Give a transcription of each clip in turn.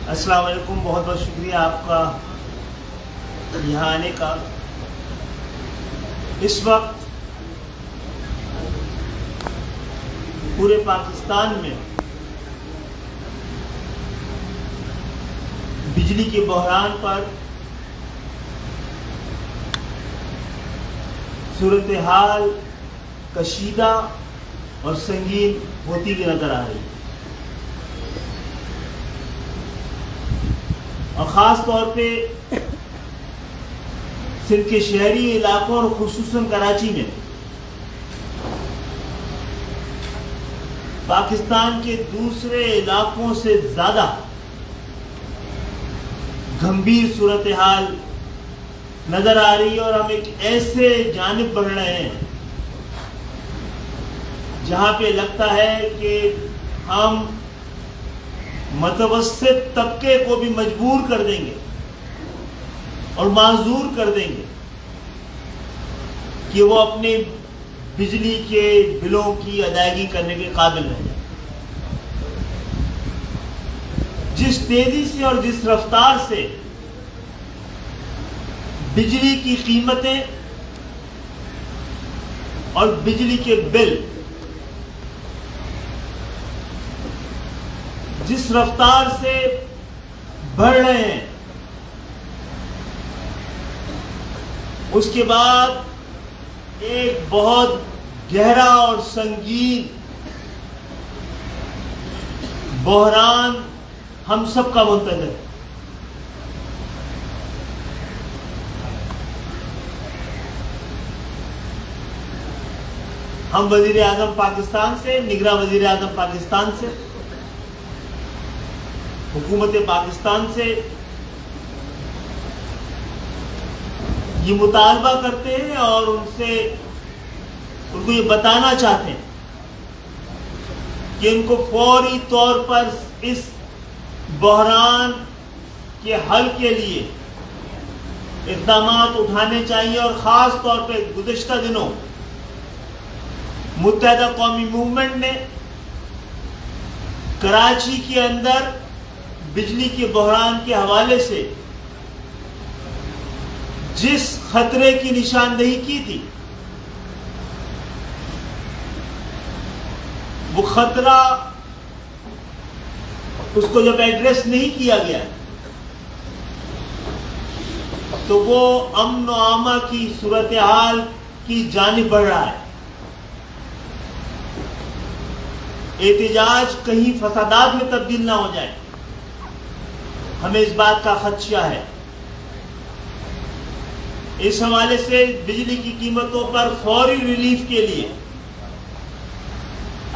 السلام علیکم، بہت بہت شکریہ آپ کا یہاں آنے کا۔ اس وقت پورے پاکستان میں بجلی کے بحران پر صورتحال کشیدہ اور سنگین ہوتی ہوئی نظر آ رہی ہے، اور خاص طور پہ سندھ کے شہری علاقوں اور خصوصاً کراچی میں پاکستان کے دوسرے علاقوں سے زیادہ گھمبیر صورتحال نظر آ رہی ہے، اور ہم ایک ایسے جانب بڑھ رہے ہیں جہاں پہ لگتا ہے کہ ہم متوسط طبقے کو بھی مجبور کر دیں گے اور معذور کر دیں گے کہ وہ اپنے بجلی کے بلوں کی ادائیگی کرنے کے قابل رہیں۔ جس تیزی سے اور جس رفتار سے بجلی کی قیمتیں اور بجلی کے بل جس رفتار سے بڑھ رہے ہیں، اس کے بعد ایک بہت گہرا اور سنگین بحران ہم سب کا منتظر ہے۔ ہم وزیر اعظم پاکستان سے، نگراں وزیر اعظم پاکستان سے، حکومت پاکستان سے یہ مطالبہ کرتے ہیں اور ان کو یہ بتانا چاہتے ہیں کہ ان کو فوری طور پر اس بحران کے حل کے لیے اقدامات اٹھانے چاہیے، اور خاص طور پہ گزشتہ دنوں متحدہ قومی موومنٹ نے کراچی کے اندر بجلی کے بحران کے حوالے سے جس خطرے کی نشاندہی کی تھی، وہ خطرہ اس کو جب ایڈریس نہیں کیا گیا تو وہ امن و امان کی صورتحال کی جانب بڑھ رہا ہے۔ احتجاج کہیں فسادات میں تبدیل نہ ہو جائے، ہمیں اس بات کا خدشہ ہے۔ اس حوالے سے بجلی کی قیمتوں پر فوری ریلیف کے لیے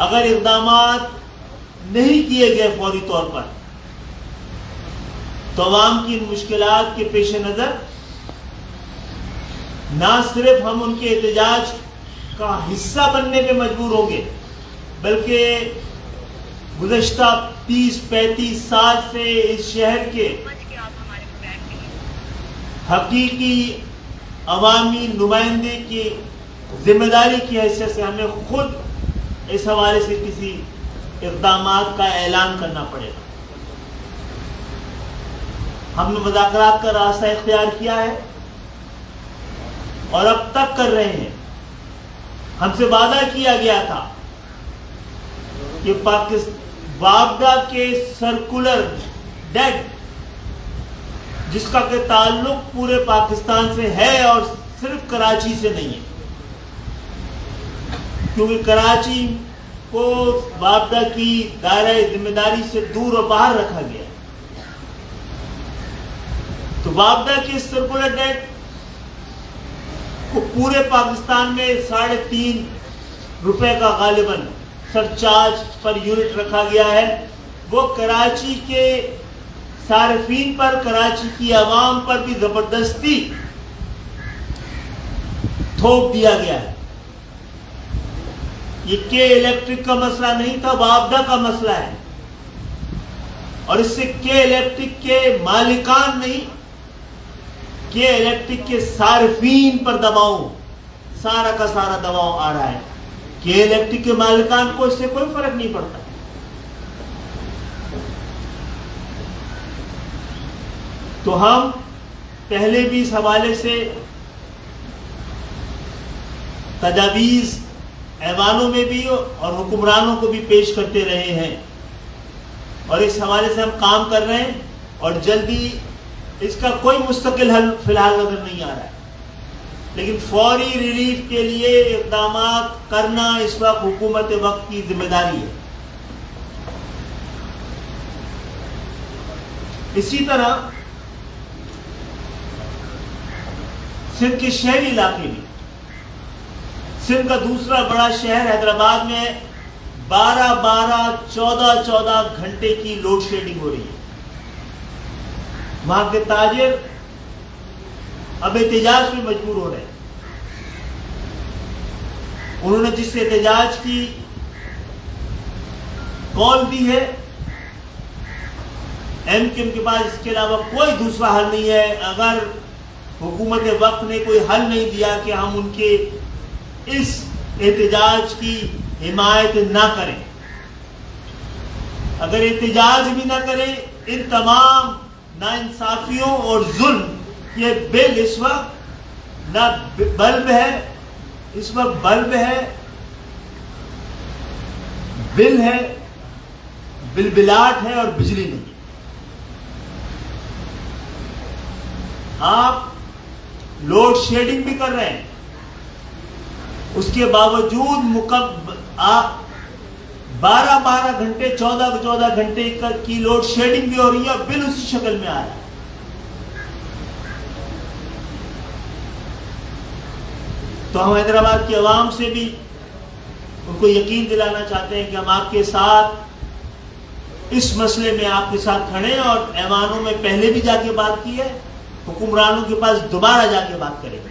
اگر اقدامات نہیں کیے گئے فوری طور پر، تو عوام کی مشکلات کے پیش نظر نہ صرف ہم ان کے احتجاج کا حصہ بننے پہ مجبور ہوں گے، بلکہ گزشتہ 30-35 سال سے اس شہر کے حقیقی عوامی نمائندے کی ذمہ داری کی حیثیت سے ہمیں خود اس حوالے سے کسی اقدامات کا اعلان کرنا پڑے گا۔ ہم نے مذاکرات کا راستہ اختیار کیا ہے اور اب تک کر رہے ہیں۔ ہم سے وعدہ کیا گیا تھا کہ وابڈا کے سرکولر ڈیٹ، جس کا کہ تعلق پورے پاکستان سے ہے اور صرف کراچی سے نہیں ہے، کیونکہ کراچی کو وابڈا کی دائرہ ذمہ داری سے دور اور باہر رکھا گیا، تو وابڈا کے سرکولر ڈیٹ کو پورے پاکستان میں 3.5 روپے کا غالباً سرچارج پر یونٹ رکھا گیا ہے۔ وہ کراچی کے صارفین پر، کراچی کی عوام پر بھی زبردستی تھوپ دیا گیا ہے۔ یہ کے الیکٹرک کا مسئلہ نہیں تھا، وابڈا کا مسئلہ ہے، اور اس سے کے الیکٹرک کے مالکان نہیں، کے الیکٹرک کے صارفین پر دباؤ، سارا کا سارا دباؤ آ رہا ہے۔ کہ الیکٹرک کے مالکان کو اس سے کوئی فرق نہیں پڑتا، تو ہم پہلے بھی اس حوالے سے تجاویز ایوانوں میں بھی اور حکمرانوں کو بھی پیش کرتے رہے ہیں، اور اس حوالے سے ہم کام کر رہے ہیں، اور جلدی اس کا کوئی مستقل حل فی الحال نظر نہیں آ رہا ہے، لیکن فوری ریلیف کے لیے اقدامات کرنا اس وقت حکومت وقت کی ذمہ داری ہے۔ اسی طرح سندھ کے شہری علاقے میں، سندھ کا دوسرا بڑا شہر حیدرآباد میں 12 گھنٹے کی لوڈ شیڈنگ ہو رہی ہے۔ وہاں کے تاجر اب احتجاج میں مجبور ہو رہے ہیں۔ انہوں نے جس احتجاج کی کال دی ہے، ایم کیو ایم کے پاس اس کے علاوہ کوئی دوسرا حل نہیں ہے۔ اگر حکومت وقت نے کوئی حل نہیں دیا کہ ہم ان کے اس احتجاج کی حمایت نہ کریں، اگر احتجاج بھی نہ کریں، ان تمام ناانصافیوں اور ظلم، یہ بل اس وقت نہ بلب ہے، اس وقت بلب ہے، بل ہے، بلبلاٹ ہے، اور بجلی نہیں۔ آپ لوڈ شیڈنگ بھی کر رہے ہیں، اس کے باوجود آپ 12 گھنٹے 14 گھنٹے کی لوڈ شیڈنگ بھی ہو رہی ہے، اور بل اسی شکل میں آ رہا ہے۔ تو ہم حیدرآباد کی عوام سے بھی ان کو یقین دلانا چاہتے ہیں کہ ہم آپ کے ساتھ اس مسئلے میں آپ کے ساتھ کھڑے ہیں، اور ایوانوں میں پہلے بھی جا کے بات کی ہے، حکمرانوں کے پاس دوبارہ جا کے بات کریں گے۔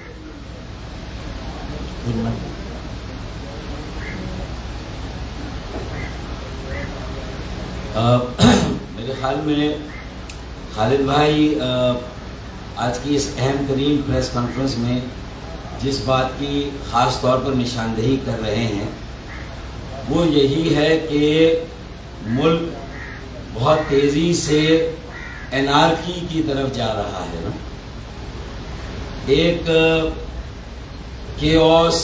میرے خیال میں خالد بھائی آج کی اس اہم ترین پریس کانفرنس میں جس بات کی خاص طور پر نشاندہی کر رہے ہیں وہ یہی ہے کہ ملک بہت تیزی سے انارکی کی طرف جا رہا ہے نا، ایک کیوس،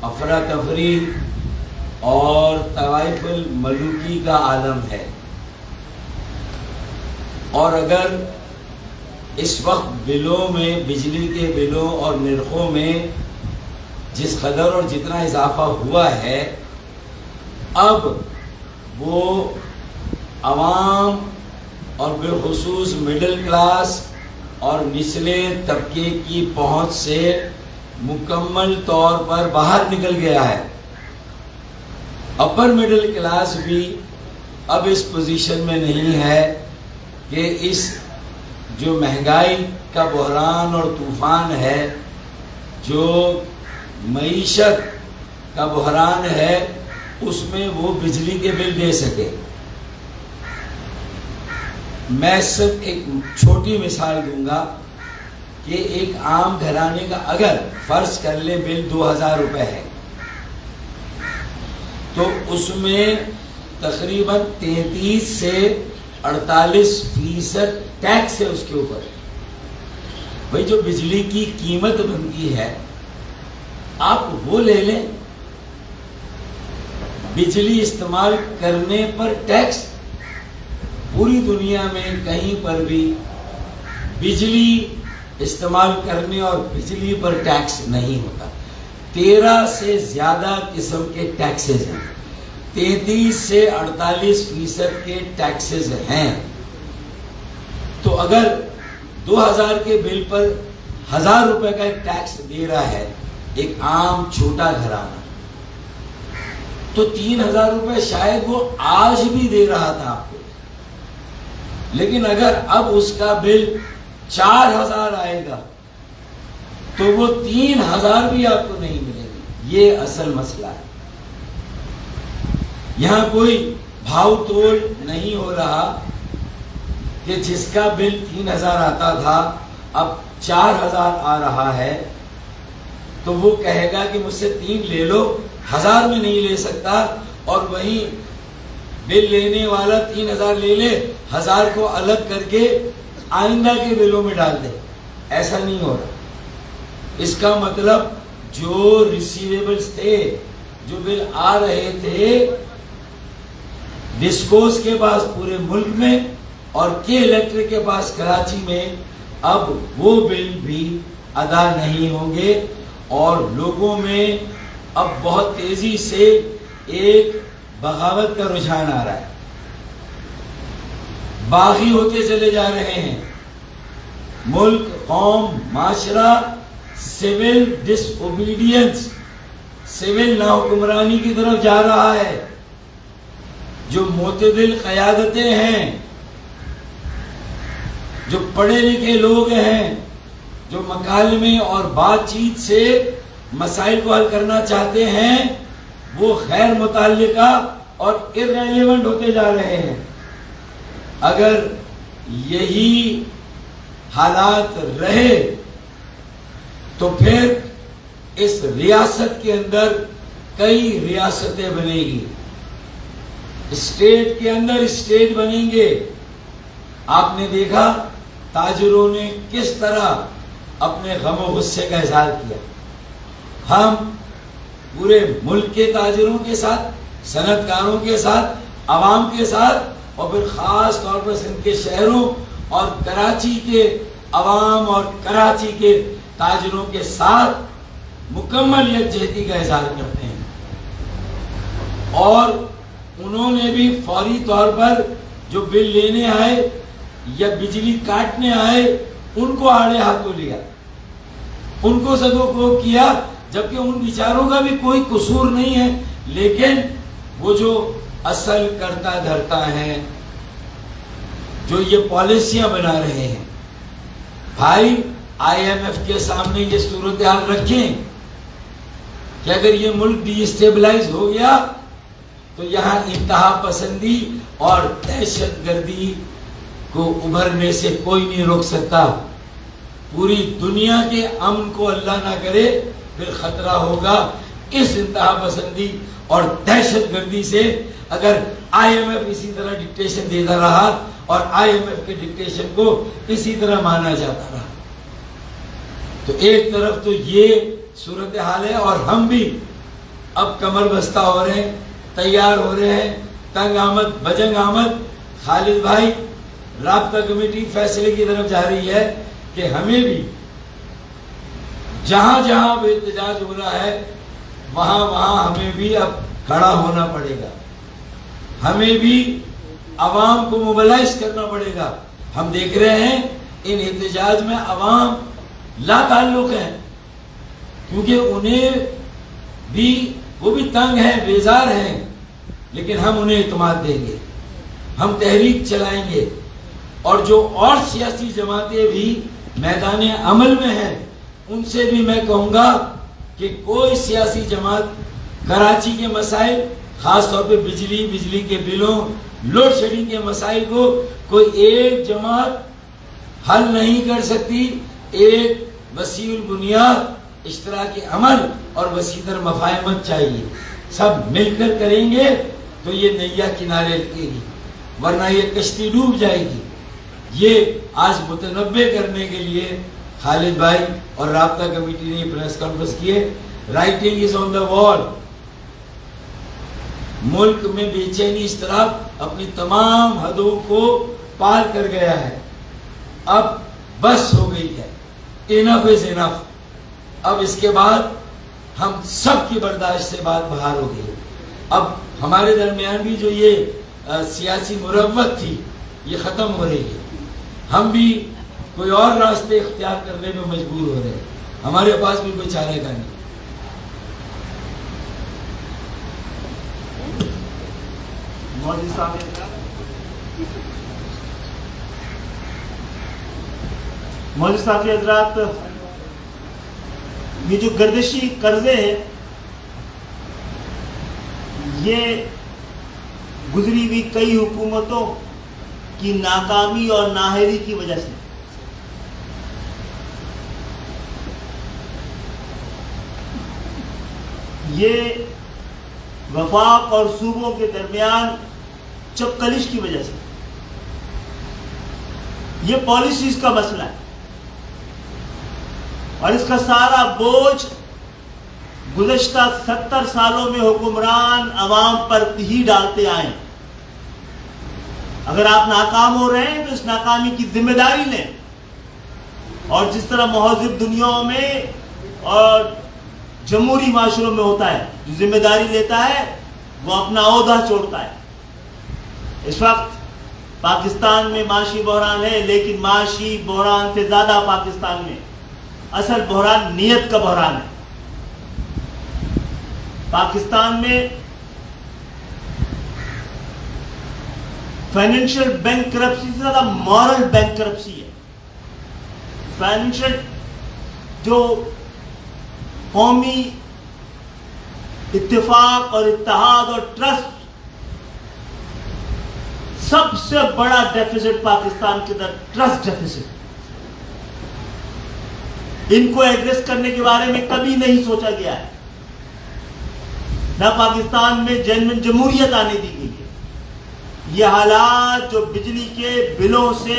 افراتفری اور طوائف الملوکی کا عالم ہے، اور اگر اس وقت بلوں میں، بجلی کے بلوں اور نرخوں میں جس قدر اور جتنا اضافہ ہوا ہے، اب وہ عوام اور بالخصوص مڈل کلاس اور نچلے طبقے کی پہنچ سے مکمل طور پر باہر نکل گیا ہے۔ اپر مڈل کلاس بھی اب اس پوزیشن میں نہیں ہے کہ اس جو مہنگائی کا بحران اور طوفان ہے، جو معیشت کا بحران ہے، اس میں وہ بجلی کے بل دے سکے۔ میں صرف ایک چھوٹی مثال دوں گا کہ ایک عام گھرانے کا اگر فرض کر لے بل 2000 روپے ہے تو اس میں تقریباً 33 سے 48% ٹیکس ہے اس کے اوپر۔ بھائی جو بجلی کی قیمت بنتی ہے آپ وہ لے لیں، بجلی استعمال کرنے پر ٹیکس۔ پوری دنیا میں کہیں پر بھی بجلی استعمال کرنے اور بجلی پر ٹیکس نہیں ہوتا۔ 13 سے زیادہ قسم کے ٹیکسز ہیں، 33 سے 48% کے ٹیکسز ہیں۔ تو اگر 2000 کے بل پر 1000 روپے کا ایک ٹیکس دے رہا ہے ایک عام چھوٹا گھرانہ، تو 3000 روپے شاید وہ آج بھی دے رہا تھا آپ کو، لیکن اگر اب اس کا بل 4000 آئے گا تو وہ 3000 بھی آپ کو نہیں ملے گی۔ یہ اصل مسئلہ ہے۔ یہاں کوئی بھاؤ تول نہیں ہو رہا کہ جس کا بل 3000 آتا تھا اب 4000 آ رہا ہے تو وہ کہے گا کہ مجھ سے 3 لے لو، 1000 میں نہیں لے سکتا، اور وہیں بل لینے والا 3000 لے لے، 1000 کو الگ کر کے آئندہ کے بلوں میں ڈال دیں. ایسا نہیں ہو رہا. اس کا مطلب جو ریسیویبلز تھے، جو بل آ رہے تھے ڈسکوز کے پاس پورے ملک میں اور کے الیکٹرک کے پاس کراچی میں، اب وہ بل بھی ادا نہیں ہوں گے. اور لوگوں میں اب بہت تیزی سے ایک بغاوت کا رجحان آ رہا ہے. باغی ہوتے چلے جا رہے ہیں. ملک، قوم، معاشرہ سول ڈس اوبیڈینس، سول ناحکمرانی کی طرف جا رہا ہے. جو معتدل قیادتیں ہیں، جو پڑھے لکھے لوگ ہیں، جو مکالمے اور بات چیت سے مسائل کو حل کرنا چاہتے ہیں، وہ غیر متعلقہ اور irrelevant ہوتے جا رہے ہیں. اگر یہی حالات رہے تو پھر اس ریاست کے اندر کئی ریاستیں بنے گی، اسٹیٹ کے اندر اسٹیٹ بنیں گے. آپ نے دیکھا تاجروں نے کس طرح اپنے غم و غصے کا اظہار کیا. ہم پورے ملک کے تاجروں کے ساتھ، صنعت کاروں کے ساتھ، عوام کے ساتھ، اور پھر خاص طور پر سندھ کے شہروں اور کراچی کے عوام اور کراچی کے تاجروں کے ساتھ مکمل یکجہتی کا اظہار کرتے ہیں. اور انہوں نے بھی فوری طور پر جو بل لینے آئے یا بجلی کاٹنے آئے ان کو آڑے ہاتھوں لیا، ان کو سدوکو کیا، جبکہ ان بیچاروں کا بھی کوئی قصور نہیں ہے. لیکن وہ جو اصل کرتا دھرتا ہے، جو یہ پالیسیاں بنا رہے ہیں، بھائی IMF کے سامنے یہ صورتحال رکھیں کہ اگر یہ ملک ڈی اسٹیبلائز ہو گیا تو یہاں انتہا پسندی اور دہشت گردی کو ابھرنے سے کوئی نہیں روک سکتا. پوری دنیا کے امن کو اللہ نہ کرے پھر خطرہ ہوگا اس انتہا پسندی اور دہشت گردی سے. اگر IMF اسی طرح ڈکٹیشن دیتا رہا اور IMF کے ڈکٹیشن کو اسی طرح مانا جاتا رہا تو ایک طرف تو یہ صورتحال ہے، اور ہم بھی اب کمر بستہ ہو رہے ہیں، تیار ہو رہے ہیں، تنگ آمد بجنگ آمد. خالد بھائی، رابطہ کمیٹی فیصلے کی طرف جا رہی ہے کہ ہمیں بھی جہاں جہاں بھی احتجاج ہو رہا ہے وہاں وہاں ہمیں بھی اب کھڑا ہونا پڑے گا، ہمیں بھی عوام کو موبلائز کرنا پڑے گا. ہم دیکھ رہے ہیں ان احتجاج میں عوام لا تعلق ہیں، کیونکہ انہیں بھی وہ بھی تنگ ہیں، بیزار ہیں. لیکن ہم انہیں اعتماد دیں گے، ہم تحریک چلائیں گے. اور جو اور سیاسی جماعتیں بھی میدان عمل میں ہیں ان سے بھی میں کہوں گا کہ کوئی سیاسی جماعت کراچی کے مسائل، خاص طور پہ بجلی کے بلوں، لوڈ شیڈنگ کے مسائل کو کوئی ایک جماعت حل نہیں کر سکتی. ایک وسیع البنیاد اشتراک عمل اور وسیع تر مفاہمت چاہیے. سب مل کر کریں گے تو یہ نیا کنارے لگے گی، ورنہ یہ کشتی ڈوب جائے گی. یہ آج متنبع کرنے کے لیے خالد بھائی اور رابطہ کمیٹی نے پریس کانفرنس کیے. رائٹنگ از آن دا وال. ملک میں بے چینی اضطراب اپنی تمام حدوں کو پار کر گیا ہے. اب بس ہو گئی ہے، انف از انف. اب اس کے بعد ہم سب کی برداشت سے بات باہر ہو گئی. اب ہمارے درمیان بھی جو یہ سیاسی مروت تھی یہ ختم ہو رہی ہے. ہم بھی کوئی اور راستے اختیار کرنے میں مجبور ہو رہے ہیں. ہمارے پاس بھی کوئی چارہ کا نہیں. مولوی صاحب حضرات، یہ جو گردشی قرضے ہیں یہ گزری ہوئی کئی حکومتوں کی ناکامی اور نااہلی کی وجہ سے یہ وفاق اور صوبوں کے درمیان چپکلش کی وجہ سے یہ پالیسیز کا مسئلہ ہے، اور اس کا سارا بوجھ گزشتہ 70 سالوں میں حکمران عوام پر ہی ڈالتے آئے۔ اگر آپ ناکام ہو رہے ہیں تو اس ناکامی کی ذمہ داری لیں، اور جس طرح مہذب دنیاؤں میں اور جمہوری معاشروں میں ہوتا ہے، جو ذمہ داری لیتا ہے وہ اپنا عہدہ چھوڑتا ہے۔ اس وقت پاکستان میں معاشی بحران ہے، لیکن معاشی بحران سے زیادہ پاکستان میں اصل بحران نیت کا بحران ہے۔ پاکستان میں فائنینشیل بینک کرپسی سے زیادہ مورل بینک کرپسی ہے۔ فائنینشیل جو قومی اتفاق اور اتحاد اور ٹرسٹ، سب سے بڑا ڈیفیسٹ پاکستان کے اندر ٹرسٹ ڈیفیسٹ، ان کو ایڈریس کرنے کے بارے میں کبھی نہیں سوچا گیا ہے، نہ پاکستان میں جینوین جمہوریت آنے دی گئی ہے۔ یہ حالات جو بجلی کے بلوں سے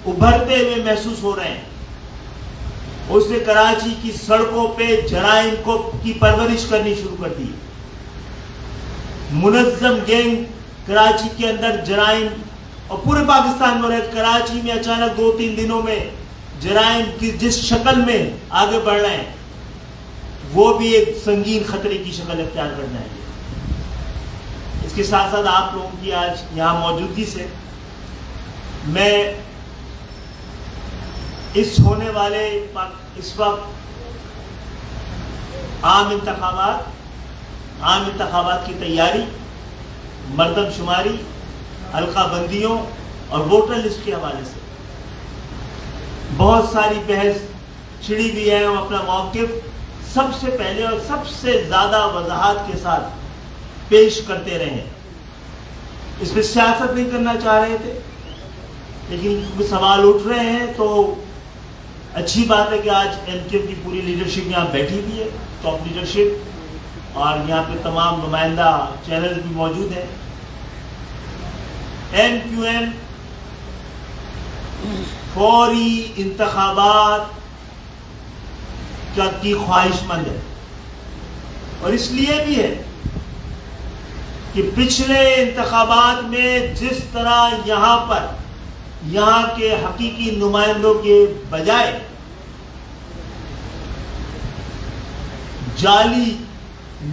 ابھرتے ہوئے محسوس ہو رہے ہیں، اس نے کراچی کی سڑکوں پہ جرائم کی پرورش کرنی شروع کر دی۔ منظم گینگ کراچی کے اندر جرائم، اور پورے پاکستان میں ہو رہے، کراچی میں اچانک 2-3 دنوں میں جرائم کی جس شکل میں آگے بڑھ رہے ہیں، وہ بھی ایک سنگین خطرے کی شکل اختیار کرنا ہے۔ اس کے ساتھ ساتھ آپ لوگوں کی آج یہاں موجودگی سے میں اس ہونے والے اس وقت عام انتخابات کی تیاری، مردم شماری، حلقہ بندیوں اور ووٹر لسٹ کے حوالے سے بہت ساری بحث چھڑی ہوئی ہے۔ ہم اپنا موقف سب سے پہلے اور سب سے زیادہ وضاحت کے ساتھ پیش کرتے رہے ہیں۔ اس میں سیاست نہیں کرنا چاہ رہے تھے، لیکن کیونکہ سوال اٹھ رہے ہیں تو اچھی بات ہے کہ آج ایم کیو ایم کی پوری لیڈرشپ یہاں بیٹھی ہوئی ہے، ٹاپ لیڈرشپ، اور یہاں پہ تمام نمائندہ چینل بھی موجود ہیں۔ ایم کیو ایم فوری انتخابات کی خواہش مند ہے، اور اس لیے بھی ہے کہ پچھلے انتخابات میں جس طرح یہاں کے حقیقی نمائندوں کے بجائے جعلی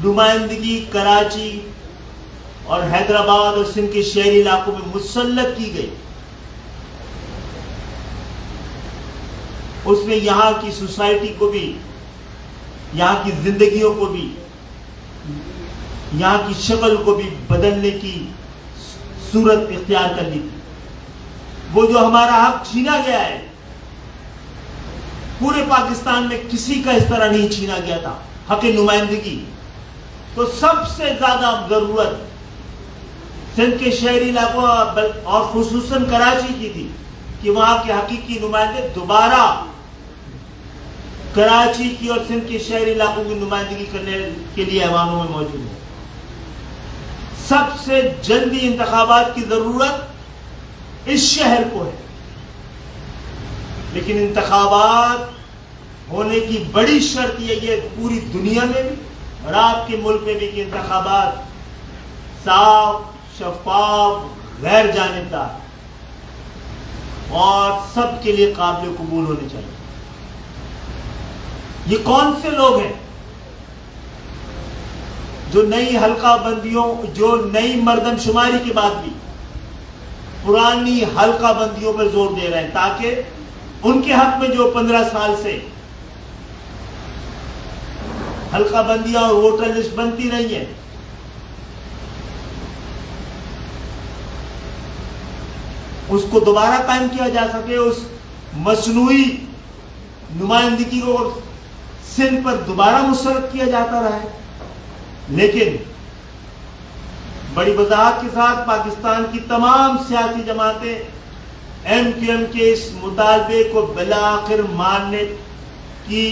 نمائندگی کراچی اور حیدرآباد اور سندھ کے شہری علاقوں میں مسلط کی گئی، اس نے یہاں کی سوسائٹی کو بھی، یہاں کی زندگیوں کو بھی، یہاں کی شکل کو بھی بدلنے کی صورت اختیار کر لی تھی۔ وہ جو ہمارا حق چھینا گیا ہے، پورے پاکستان میں کسی کا اس طرح نہیں چھینا گیا تھا، حق نمائندگی، تو سب سے زیادہ ضرورت سندھ کے شہری علاقوں اور خصوصاً کراچی کی تھی کہ وہاں کے حقیقی نمائندے دوبارہ کراچی کی اور سندھ کے شہری علاقوں کی نمائندگی کرنے کے لیے ایوانوں میں موجود ہیں۔ سب سے جلدی انتخابات کی ضرورت اس شہر کو ہے، لیکن انتخابات ہونے کی بڑی شرط یہ ہے پوری دنیا میں بھی اور آپ کے ملک میں بھی کہ انتخابات صاف، شفاف، غیر جانبدار اور سب کے لیے قابل قبول ہونے چاہیے۔ یہ کون سے لوگ ہیں جو نئی حلقہ بندیوں، جو نئی مردم شماری کے بعد بھی پرانی حلقہ بندیوں پر زور دے رہے ہیں تاکہ ان کے حق میں جو 15 سال سے حلقہ بندیاں اور ووٹر لسٹ بنتی رہی ہے، اس کو دوبارہ قائم کیا جا سکے، اس مصنوعی نمائندگی کو سندھ پر دوبارہ مسلط کیا جاتا رہا ہے۔ لیکن بڑی وضاحت کے ساتھ پاکستان کی تمام سیاسی جماعتیں ایم کیو ایم کے اس مطالبے کو بالآخر ماننے کی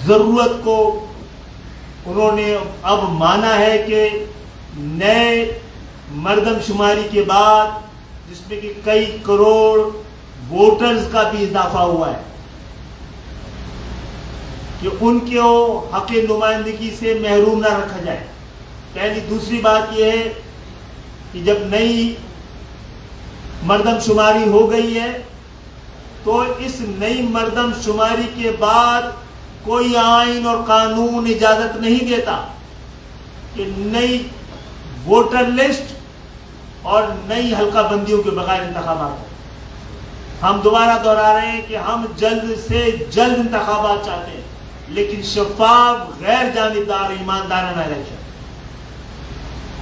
ضرورت کو انہوں نے اب مانا ہے کہ نئے مردم شماری کے بعد جس میں کہ کئی کروڑ ووٹرز کا بھی اضافہ ہوا ہے کہ ان کو حق نمائندگی سے محروم نہ رکھا جائے. پہلی. دوسری بات یہ ہے کہ جب نئی مردم شماری ہو گئی ہے تو اس نئی مردم شماری کے بعد کوئی آئین اور قانون اجازت نہیں دیتا کہ نئی ووٹر لسٹ اور نئی حلقہ بندیوں کے بغیر انتخابات ہوں. ہم دوبارہ دہرا رہے ہیں کہ ہم جلد سے جلد انتخابات چاہتے ہیں, لیکن شفاف, غیر جانبدار, ایماندارانہ الیکشن.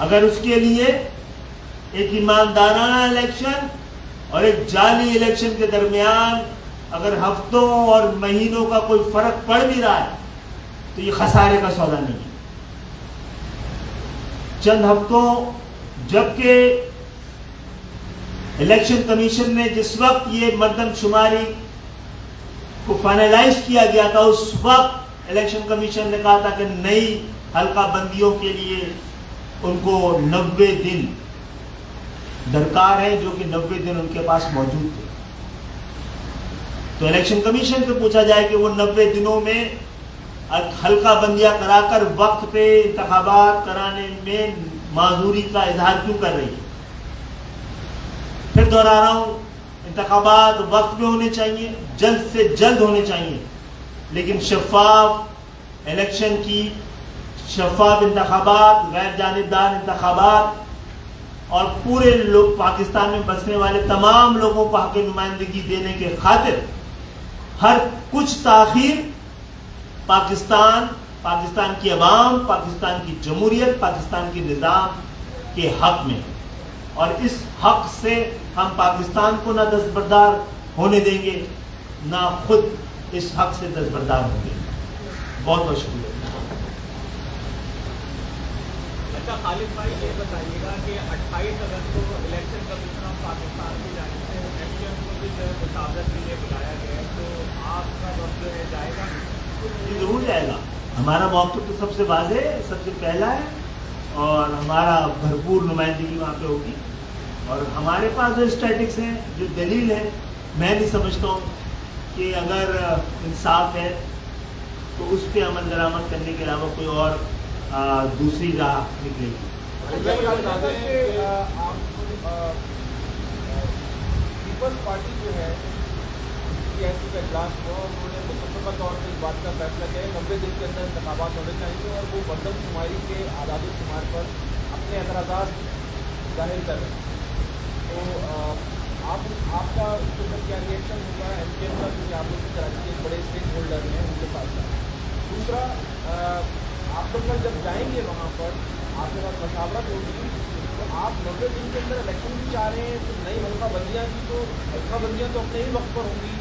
اگر اس کے لیے ایک ایماندارانہ الیکشن اور ایک جعلی الیکشن کے درمیان اگر ہفتوں اور مہینوں کا کوئی فرق پڑ بھی رہا ہے تو یہ خسارے کا سودا نہیں ہے. چند ہفتوں, جبکہ الیکشن کمیشن نے جس وقت یہ مردم شماری کو فائنلائز کیا گیا تھا اس وقت الیکشن کمیشن نے کہا تھا کہ نئی حلقہ بندیوں کے لیے ان کو 90 دن درکار ہے, جو کہ 90 دن ان کے پاس موجود تھے. تو الیکشن کمیشن سے پوچھا جائے کہ وہ 90 دنوں میں حلقہ بندیاں کرا کر وقت پہ انتخابات کرانے میں معذوری کا اظہار کیوں کر رہی ہے. پھر دوہرا رہا ہوں, انتخابات وقت پہ ہونے چاہیے, جلد سے جلد ہونے چاہیے, لیکن شفاف الیکشن کی, شفاف انتخابات, غیر جانبدار انتخابات اور پورے لوگ پاکستان میں بسنے والے تمام لوگوں کو حق نمائندگی دینے کے خاطر ہر کچھ تاخیر پاکستان کی عوام, پاکستان کی جمہوریت, پاکستان کے نظام کے حق میں, اور اس حق سے ہم پاکستان کو نہ دستبردار ہونے دیں گے نہ خود اس حق سے دستبردار ہوں گے. بہت بہت شکریہ. اچھا خالد بھائی یہ بتائیے گا کہ 28 اگست کو الیکشن کمیشن آف پاکستان کی جانب سے ایم پی ایم کو بھی مشاورت کے لیے بلایا گیا ہے, تو آپ کا وقت جو ہے جائے گا؟ یہ ضرور جائے گا. ہمارا موقف تو سب سے واضح ہے, سب سے پہلا ہے, اور ہمارا بھرپور نمائندگی وہاں پہ ہوگی. اور ہمارے پاس جو اسٹیٹکس ہیں, جو دلیل ہے, میں نہیں سمجھتا ہوں کہ اگر انصاف ہے تو اس پہ عمل درآمد کرنے کے علاوہ کوئی اور دوسری راہ نکلے گی. پیپلز پارٹی جو ہے سیاسی کا اجلاس ہوا, انہوں نے متفقہ طور پر اس بات کا فیصلہ کیا 90 دن کے اندر انتخابات ہونے چاہیے, اور وہ مردم شماری کے اعداد و شمار پر اپنے اعتراضات ظاہر کر رہے ہیں. تو آپ کا اس کے اوپر کیا ریئیکشن ہوگا ایم پی ایم کا, کیونکہ آپ لوگ کراچی کے بڑے اسٹیک ہولڈر ہیں ان کے ساتھ ساتھ. دوسرا, آپ لوگ جب جائیں گے وہاں پر آپ کے پاس مشاورت ہوگی, تو آپ 90 دن کے اندر الیکشن بھی چاہ رہے ہیں, تو نئی حلقہ بندیاں بھی, تو حلقہ بندیاں تو اپنے ہی وقت پر ہوں گی,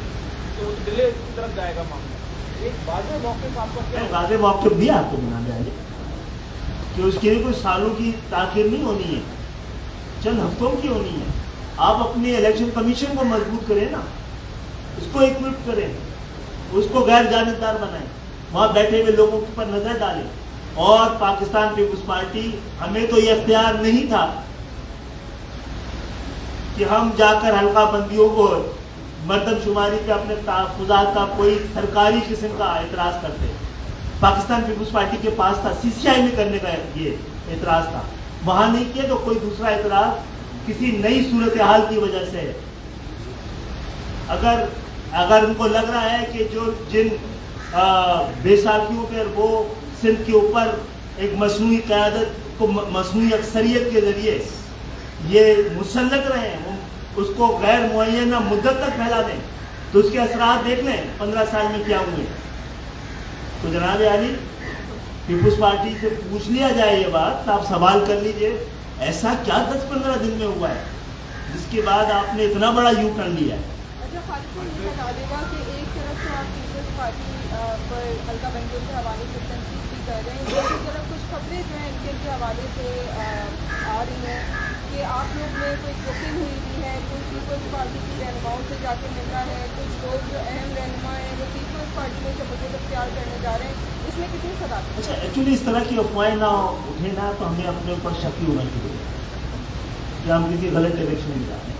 تو ڈیلے کی طرف جائے گا معاملہ. ایک واضح موقف آپ کا کیا واضح موقف بھی آپ کو بنا جائے کہ اس کے لیے کوئی سالوں کی تاخیر نہیں ہونی ہے, چند ہفتوں کی ہونی ہے. آپ اپنے الیکشن کمیشن کو مضبوط کریں نا, اس کو اکوپ کریں, اس کو غیر جانبدار بنائیں, وہاں بیٹھے ہوئے لوگوں پر نظر ڈالیں. اور پاکستان پیپلز پارٹی, ہمیں تو یہ اختیار نہیں تھا کہ ہم جا کر حلقہ بندیوں کو مردم شماری کے اپنے تحفظات کا کوئی سرکاری قسم کا اعتراض کرتے. پاکستان پیپلز پارٹی کے پاس تھا, سی سی آئی میں کرنے کا یہ اعتراض تھا, وہاں نہیں کیا تو کوئی دوسرا اعتراض کسی نئی صورتحال کی وجہ سے ہے. اگر ان کو لگ رہا ہے کہ جن بے ساکھیوں پر وہ سندھ کے اوپر ایک مصنوعی قیادت کو مصنوعی اکثریت کے ذریعے یہ مسلط رہے ہیں, اس کو غیر معینہ مدت تک پھیلا دیں, تو اس کے اثرات دیکھ لیں 15 سال میں کیا ہوئے. تو جناب عالی, پیپلز پارٹی سے پوچھ لیا جائے یہ بات, آپ سوال کر لیجئے ایسا کیا 10-15 دن میں ہوا ہے جس کے بعد آپ نے اتنا بڑا یو ٹرن لیا ہے. اچھا خالد بھائی یہ بتا دے گا کہ ایک طرف تو آپ پیپلز پارٹی پر حلقہ بندیوں کے حوالے سے تنقید بھی کر رہے ہیں, دوسری طرف کچھ خبریں جو ہیں ان کے حوالے سے آ رہی ہیں کہ آپ لوگ میں کوئی بکنگ ہوئی بھی ہے, کوئی پیپلز پارٹی کی رہنماؤں سے جا کے ملنا ہے, کچھ لوگ جو اہم رہنما ہیں وہ پیپلز پارٹی میں شمولیت اختیار کرنے جا رہے ہیں, اس میں کتنی صداقت؟ اچھا ایکچولی اس طرح کی افواہیں نہ اٹھے نا تو ہمیں اپنے اوپر شکی ہونا چاہیے کہ ہم کسی غلط ڈائریکشن میں جا رہے ہیں.